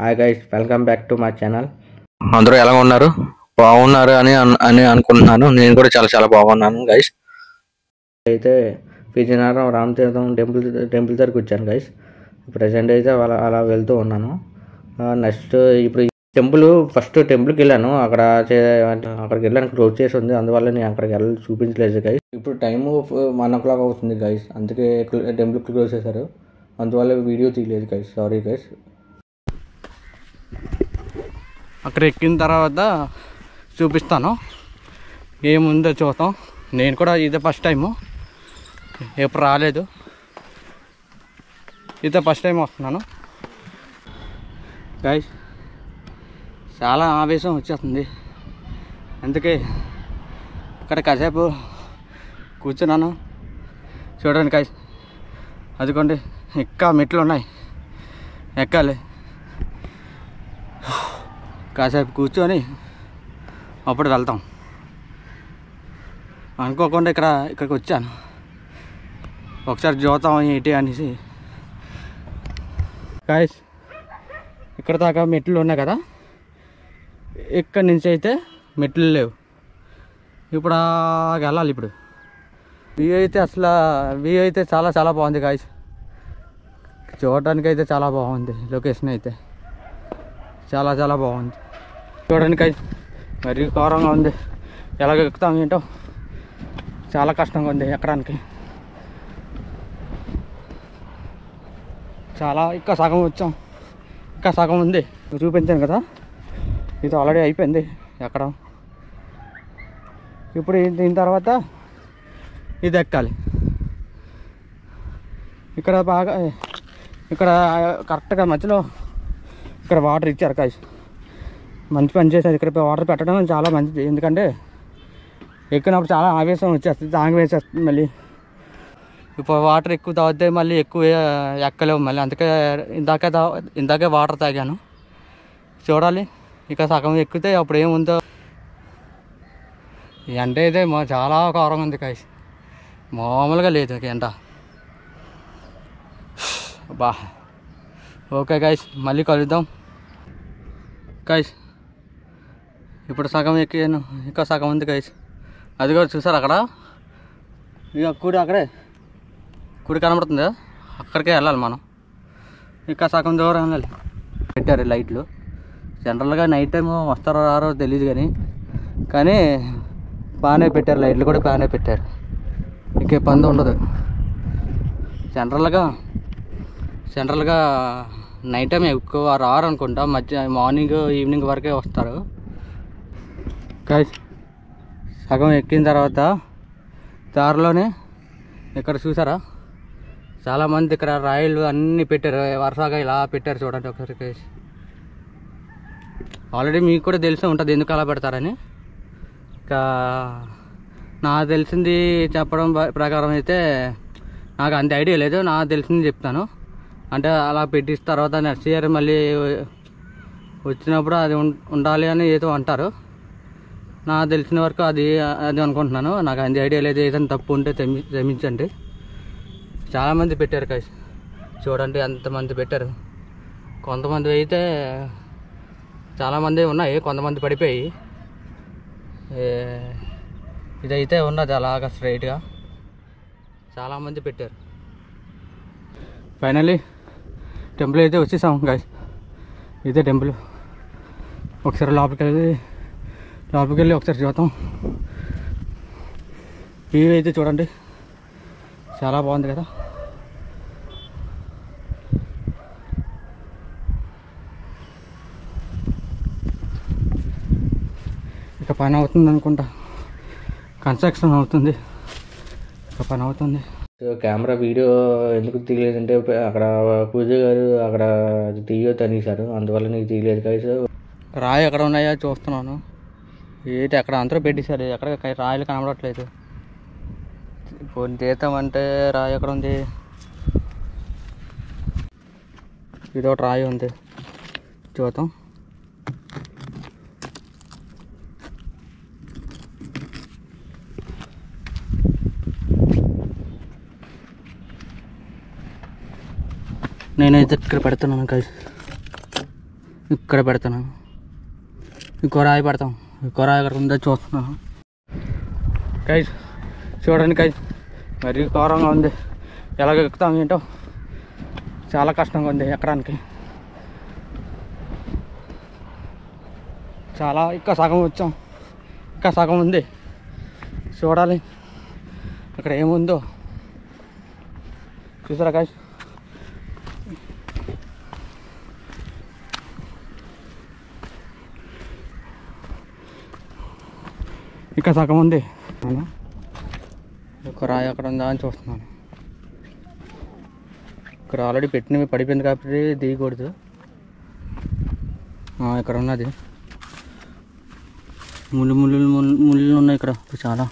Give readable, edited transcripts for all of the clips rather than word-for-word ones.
Hi guys, welcome back to my channel. అందరూ ఎలా ఉన్నారు? బాగున్నారు అని అనుకుంటున్నాను. నేను కూడా చాలా బాగున్నాను గైస్. అయితే విజయనగరం రామతీర్థం టెంపుల్ దగ్గరికి వచ్చాను గైస్. ప్రజెంట్ అయితే అలా వెళ్తూ ఉన్నాను. నెక్స్ట్ ఇప్పుడు ఫస్ట్ టెంపుల్కి వెళ్ళాను. అక్కడికి వెళ్ళాను, క్లోజ్ చేసి ఉంది. అందువల్ల నేను అక్కడికి వెళ్ళి చూపించలేదు గైస్. ఇప్పుడు టైము 1 o'clock అవుతుంది గైస్. అందుకే టెంపుల్ క్లోజ్ చేశారు. అందువల్ల వీడియో తీయలేదు గైస్, సారీ గైస్. అక్కడ ఎక్కిన తర్వాత చూపిస్తాను, ఏముందో చూద్దాం. నేను కూడా ఇదే ఫస్ట్ టైము, ఎప్పుడు రాలేదు. ఇదే ఫస్ట్ టైం వస్తున్నాను గైస్. చాలా ఆవేశం వచ్చేస్తుంది, అందుకే ఇక్కడ కాసేపు కూర్చున్నాను. చూడండి గైస్, అదిగోండి ఇంకా మెట్లు ఉన్నాయి, ఎక్కాలి. కాసేపు కూర్చొని అప్పుడు వెళ్తాం. అనుకోకుండా ఇక్కడికి వచ్చాను, ఒకసారి చూద్దాం ఏంటి అనేసి. గాయ్స్, ఇక్కడ దాకా మెట్లు ఉన్నాయి కదా, ఇక్కడి నుంచి అయితే మెట్లు లేవు. ఇప్పుడు వెళ్ళాలి. ఇప్పుడు వ్యూ అయితే చాలా బాగుంది గాయ్స్. చూడడానికి అయితే చాలా బాగుంది. లొకేషన్ అయితే చాలా బాగుంది. చూడడానికి మరీ ఘోరంగా ఉంది. ఎలాగ ఎక్కుతాం ఏంటో, చాలా కష్టంగా ఉంది ఎక్కడానికి. ఇంకా సగం వచ్చాం, ఇంకా సగం ఉంది. చూపించాను కదా, ఇది ఆల్రెడీ అయిపోయింది ఎక్కడం. ఇప్పుడు దీని తర్వాత ఇది ఎక్కాలి. ఇక్కడ కరెక్ట్గా మధ్యలో ఇక్కడ వాటర్ ఇచ్చారు గాయ్స్. మంచి పని చేశారు. ఇక్కడ వాటర్ పెట్టడం చాలా మంచిది, ఎందుకంటే ఎక్కినప్పుడు చాలా ఆవేశం వచ్చేస్తుంది, దాంగ వేసేస్తుంది. మళ్ళీ ఇప్పుడు వాటర్ ఎక్కువ తాగితే మళ్ళీ ఎక్కువ ఎక్కలేవు మళ్ళీ. అందుకే ఇందాకే వాటర్ తాగాను. చూడాలి, ఇక సగం ఎక్కితే అప్పుడు ఏముందో. ఎండ అయితే చాలా ఘోరంగా ఉంది గాయ్స్, మామూలుగా లేదు ఎండ. బా ఓకే గాయ్స్, మళ్ళీ కలుద్దాం గాయ్స్. ఇప్పుడు సగం ఎక్కాను, ఇంకా సగం ఉంది గాయ్స్. అది కూడా చూసారు అక్కడ, ఇక కుడి కనబడుతుంది, అక్కడికే వెళ్ళాలి మనం. ఇంకా సగం దూరం వెళ్ళాలి. పెట్టారు లైట్లు. జనరల్గా నైట్ టైం వస్తారో రారో తెలియదు, కానీ బాగానే పెట్టారు, లైట్లు కూడా బాగానే పెట్టారు. ఇంకే పని ఉండదు. జనరల్గా నైట్ టైం ఎక్కువ రారు అనుకుంటా, మార్నింగ్ ఈవినింగ్ వరకే వస్తారు గాయ్స్. సగం ఎక్కిన తర్వాత దారిలోనే ఇక్కడ చూసారా, చాలామంది ఇక్కడ రాయిలు అన్నీ పెట్టారు, వరుసగా ఇలా పెట్టారు. చూడండి ఒకసారి గాయ్స్. ఆల్రెడీ మీకు కూడా తెలిసే ఉంటుంది ఎందుకు అలా పెడతారని. ఇంకా నాకు తెలిసింది చెప్పడం ప్రకారం అయితే నాకు అంత ఐడియా లేదు, నాకు తెలిసింది చెప్తాను. అంటే అలా పెట్టిన తర్వాత నెక్స్ట్ ఇయర్ మళ్ళీ వచ్చినప్పుడు అది ఉండాలి అని ఏదో అంటారు. నాకు తెలిసిన వరకు అది అనుకుంటున్నాను. నాకు అంత ఐడియా లేదు, ఏదైనా తప్పు ఉంటే క్షమించండి. చాలామంది పెట్టారు గాయ్స్, చూడండి ఎంతమంది పెట్టారు. కొంతమంది అయితే చాలామంది ఉన్నాయి, కొంతమంది పడిపోయి. ఇదైతే ఉన్నది అలాగా స్ట్రైట్గా చాలామంది పెట్టారు. ఫైనల్లీ టెంపుల్ అయితే వచ్చేసాం గాయ్స్. ఇదే టెంపుల్. ఒకసారి లోపలికి వెళ్ళి ఒకసారి చూద్దాం. వ్యూ అయితే చూడండి, చాలా బాగుంది కదా. ఇక పని అవుతుంది అనుకుంటా, కన్స్ట్రక్షన్ అవుతుంది, ఇక పని అవుతుంది. కెమెరా వీడియో ఎందుకు తీయలేదంటే అక్కడ పూజ గారు అక్కడ తీయొద్దు అనేసారు, అందువల్ల నీకు తీయలేదు గాయ్స్. రాయి ఎక్కడ ఉన్నాయో చూస్తున్నాను. ఏంటి అక్కడ అందరూ పెట్టేశారు, ఎక్కడ రాయిలు కనబడట్లేదు. ఫోన్ చేద్దామంటే రాయి ఎక్కడ ఉంది? ఇదొకటి రాయి ఉంది, చూద్దాం. నేనైతే ఇక్కడ పెడుతున్నాను గాయ్స్. ఇక్కడ పెడతాను, ఇంకో రాయి పెడతాం. ఇంకో రాయి అక్కడ ఉందో చూస్తున్నాను గైస్. చూడండి గైస్, మరీ ఘోరంగా ఉంది. ఎలాగ ఎక్కుతాం ఏంటో, చాలా కష్టంగా ఉంది ఎక్కడానికి. చాలా ఇంకా సగం వచ్చాం, ఇంకా సగం ఉంది. చూడాలి అక్కడ ఏముందో. చూసారా గైస్, ఇంకా సగం ఉంది. ఒక రాయి అక్కడ ఉందా అని చూస్తున్నాను. ఇక్కడ ఆల్రెడీ పెట్టినవి పడిపోయింది కాబట్టి దిగకూడదు. ఇక్కడ ఉన్నది ముళ్ళు ముళ్ళు ముళ్ళు ఉన్నాయి ఇక్కడ చాలా.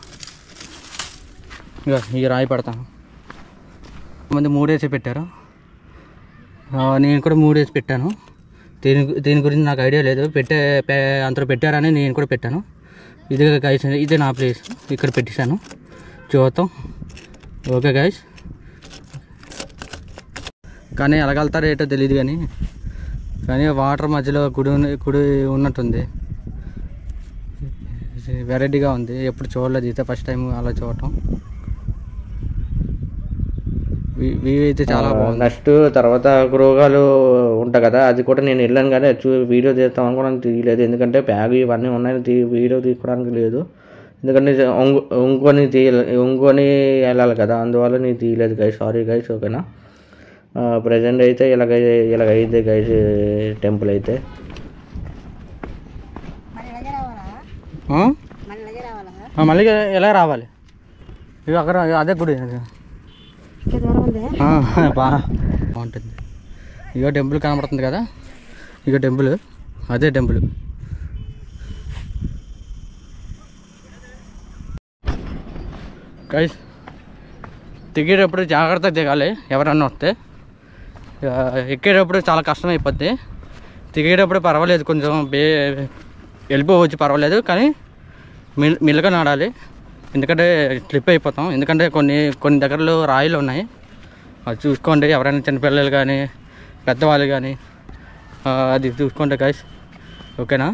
ఇక ఈ రాయి పెడతాను. మంది 3 వేసి పెట్టారు, నేను కూడా 3 వేసి పెట్టాను. దీని గురించి నాకు ఐడియా లేదు, అంతలో పెట్టారని నేను కూడా పెట్టాను. ఇది గైస్, ఇదే నా ప్లేస్, ఇక్కడ పెట్టేశాను. చూద్దాం. ఓకే గైస్, కానీ ఎలాగలుగుతారో ఏంటో తెలియదు. కానీ వాటర్ మధ్యలో గుడి ఉన్నట్టుంది. వెరైటీగా ఉంది, ఎప్పుడు చూడలేదు. ఇదే ఫస్ట్ టైం అలా చూడటం. వ్యూ అయితే చాలా బాగుంది. నెక్స్ట్ తర్వాత గృహాలు ఉంటాయి కదా, అది కూడా నేను వెళ్ళాను కానీ వీడియో తీస్తాం అనుకోవడానికి తీయలేదు. ఎందుకంటే బ్యాగ్ ఇవన్నీ ఉన్నాయి, వీడియో తీసుకోవడానికి లేదు. ఎందుకంటే ఇంకొని వెళ్ళాలి కదా, అందువల్ల నేను తీయలేదు గైస్. Sorry guys. ఓకేనా, ప్రజెంట్ అయితే ఇలాగైతే గైస్ టెంపుల్ అయితే. మళ్ళీ ఎలా రావాలి? ఇవి అక్కడ అదే గుడి బాగుంటుంది. ఇగో టెంపుల్ కనబడుతుంది కదా, ఇగో టెంపుల్, అదే టెంపుల్. గైస్, దిగేటప్పుడు జాగ్రత్తగా దిగాలి ఎవరన్నా వస్తే. ఎక్కేటప్పుడు చాలా కష్టం అయిపోద్ది. దిగేటప్పుడు పర్వాలేదు, కొంచెం వెళ్ళిపోవచ్చు, పర్వాలేదు. కానీ మెల్లగా నడాలి, ఎందుకంటే స్లిప్ అయిపోతాం. ఎందుకంటే కొన్ని దగ్గరలో రాయిలు ఉన్నాయి, అది చూసుకోండి. ఎవరైనా చిన్నపిల్లలు కానీ పెద్దవాళ్ళు కానీ అది చూసుకోండి గైస్. ఓకేనా,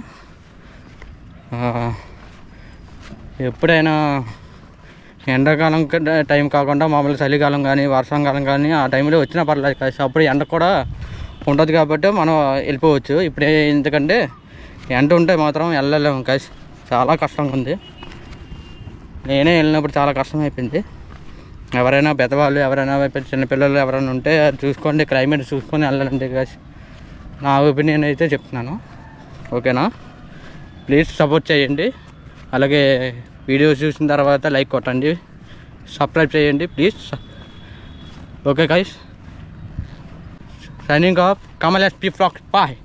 ఎప్పుడైనా ఎండాకాలం టైం కాకుండా మామూలుగా చలికాలం కానీ వర్షాకాలం కానీ ఆ టైంలో వచ్చినా పర్లేదు గైస్. అప్పుడు ఎండ కూడా ఉంటుంది కాబట్టి మనం వెళ్ళిపోవచ్చు. ఇప్పుడే ఎందుకంటే ఎండ ఉంటే మాత్రం వెళ్ళలేము గైస్, చాలా కష్టంగా ఉంది. నేనే వెళ్ళినప్పుడు చాలా కష్టం అయిపోయింది. ఎవరైనా పెద్దవాళ్ళు, ఎవరైనా చిన్నపిల్లలు ఎవరైనా ఉంటే చూసుకోండి, క్లైమేట్ చూసుకొని వెళ్ళండి గైస్. నా ఒపీనియన్ అయితే చెప్తున్నాను. ఓకేనా, ప్లీజ్ సపోర్ట్ చేయండి. అలాగే వీడియో చూసిన తర్వాత లైక్ కొట్టండి, సబ్స్క్రైబ్ చేయండి please. Okay guys, signing off Kamal SP ఫ్లాక్. బాయ్.